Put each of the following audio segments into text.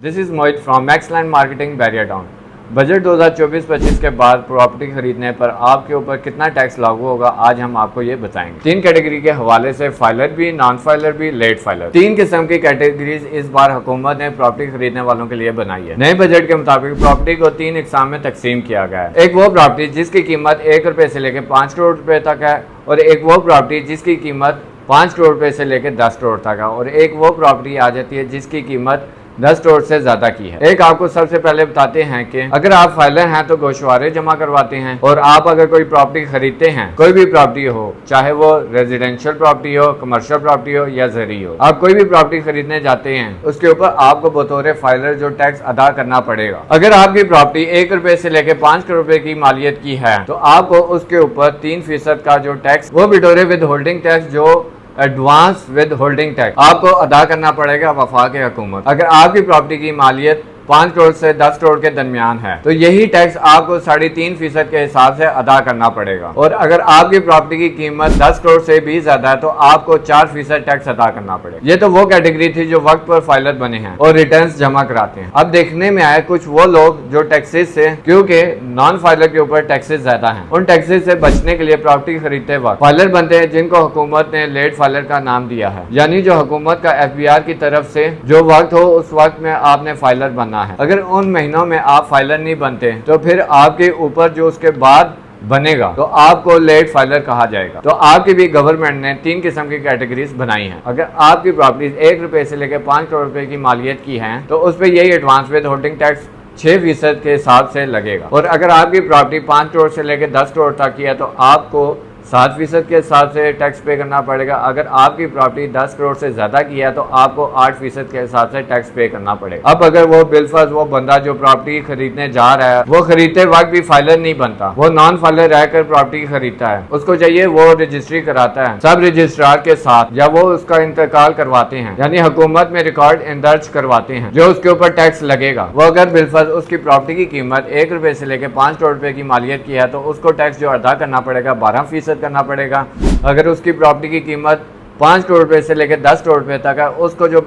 This is Mohit from Maxland marketing barrier town. Budget 2024-25 के बाद property खरीदने पर आपके ऊपर कितना टैक्स लागू होगा, आज हम आपको ये बताएंगे। 3 कैटेगरी के हवाले से फाइलर भी, नॉन फाइलर भी, लेट फाइलर, 3 किस्म की कैटेगरीज इस बार हुकूमत ने प्रॉपर्टी खरीदने वालों के लिए बनाई है। नए बजट के मुताबिक प्रॉपर्टी को 3 इकसाम में तकसीम किया गया है। एक वो प्रॉपर्टी जिसकी कीमत 1 रुपए से लेकर 5 करोड़ रुपए तक है, और एक वो प्रॉपर्टी जिसकी कीमत 5 करोड़ रुपए से लेकर 10 करोड़ तक है, और एक वो प्रॉपर्टी आ जाती है जिसकी कीमत 10 करोड़ से ज्यादा की है। एक आपको सबसे पहले बताते हैं कि अगर आप फाइलर हैं तो गोशवारे जमा करवाते हैं, और आप अगर कोई प्रॉपर्टी खरीदते हैं, कोई भी प्रॉपर्टी हो, चाहे वो रेजिडेंशियल प्रॉपर्टी हो, कमर्शियल प्रॉपर्टी हो या ज़री हो, आप कोई भी प्रॉपर्टी खरीदने जाते हैं उसके ऊपर आपको बतौर फाइलर जो टैक्स अदा करना पड़ेगा। अगर आपकी प्रॉपर्टी 1 रुपए से लेकर 5 करोड़ रुपए की मालियत की है तो आपको उसके ऊपर 3% का जो टैक्स, वो बिटोरे विद होल्डिंग टैक्स, जो एडवांस विद होल्डिंग टैक्स आपको अदा करना पड़ेगा वफाक हुकूमत। अगर आपकी प्रॉपर्टी की मालियत 5 करोड़ से 10 करोड़ के दरमियान है तो यही टैक्स आपको 3.5% के हिसाब से अदा करना पड़ेगा, और अगर आपकी प्रॉपर्टी की कीमत 10 करोड़ से भी ज्यादा है तो आपको 4% टैक्स अदा करना पड़ेगा। ये तो वो कैटेगरी थी जो वक्त पर फाइलर बने हैं और रिटर्न्स जमा कराते हैं। अब देखने में आया कुछ वो लोग जो टैक्सेस से, क्योंकि नॉन फाइलर के ऊपर टैक्सेस ज्यादा हैं, उन टैक्सेस से बचने के लिए प्रॉपर्टी खरीदते वक्त फाइलर बनते हैं, जिनको हुकूमत ने लेट फाइलर का नाम दिया है। यानी जो हुकूमत का FBR की तरफ से जो वक्त हो उस वक्त में आपने फाइलर बनना है। अगर उन महीनों में आप फाइलर नहीं बनते तो फिर आपके ऊपर जो उसके बाद बनेगा तो आपको लेट फाइलर कहा जाएगा। तो आपकी भी गवर्नमेंट ने 3 किस्म की कैटेगरीज बनाई हैं। अगर आपकी प्रॉपर्टी 1 रुपए से लेकर 5 करोड़ रुपए की मालियत की है तो उस पर यही एडवांस विद होल्डिंग टैक्स 6% के हिसाब से लगेगा, और अगर आपकी प्रॉपर्टी 5 करोड़ से लेकर 10 करोड़ तक की है तो आपको 7% के हिसाब से टैक्स पे करना पड़ेगा। अगर आपकी प्रॉपर्टी 10 करोड़ से ज्यादा की है तो आपको 8% के हिसाब से टैक्स पे करना पड़ेगा। अब अगर वो बिलफर्ज वो बंदा जो प्रॉपर्टी खरीदने जा रहा है वो खरीदते वक्त भी फाइलर नहीं बनता, वो नॉन फाइलर रहकर प्रॉपर्टी खरीदता है, उसको चाहिए वो रजिस्ट्री कराता है सब रजिस्ट्रार के साथ, या वो उसका इंतकाल करवाते हैं, यानी हुकूमत में रिकॉर्ड दर्ज करवाते हैं जो उसके ऊपर टैक्स लगेगा। वो अगर बिलफर्ज उसकी प्रॉपर्टी की कीमत 1 रुपए से लेकर 5 करोड़ रुपए की मालियत की है तो उसको टैक्स जो अदा करना पड़ेगा 12% करना पड़ेगा। अगर उसकी प्रॉपर्टी की कीमत 5 करोड़ रुपए से लेकर 10 करोड़ रुपए तक है उसको जो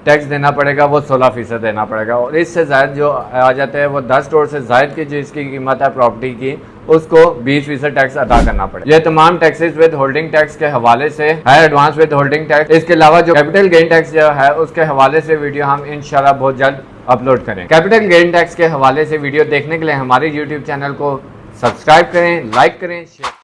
टैक्स देना पड़ेगा वो 16% देना पड़ेगा, और इससे ज्यादा जो आ जाते हैं वो 10 करोड़ से ज्यादा की जिसकी कीमत है प्रॉपर्टी की उसको 20% टैक्स अदा करना पड़ेगा। ये तमाम टैक्सेस विद होल्डिंग टैक्स के हवाले से है, एडवांस विद होल्डिंग टैक्स। इसके अलावा जो कैपिटल गेन टैक्स जो है उसके हवाले से वीडियो हम इंशाल्लाह बहुत जल्द अपलोड करें। कैपिटल गेन टैक्स के हवाले से वीडियो देखने के लिए हमारे YouTube चैनल को सब्सक्राइब करें, लाइक करें, शेयर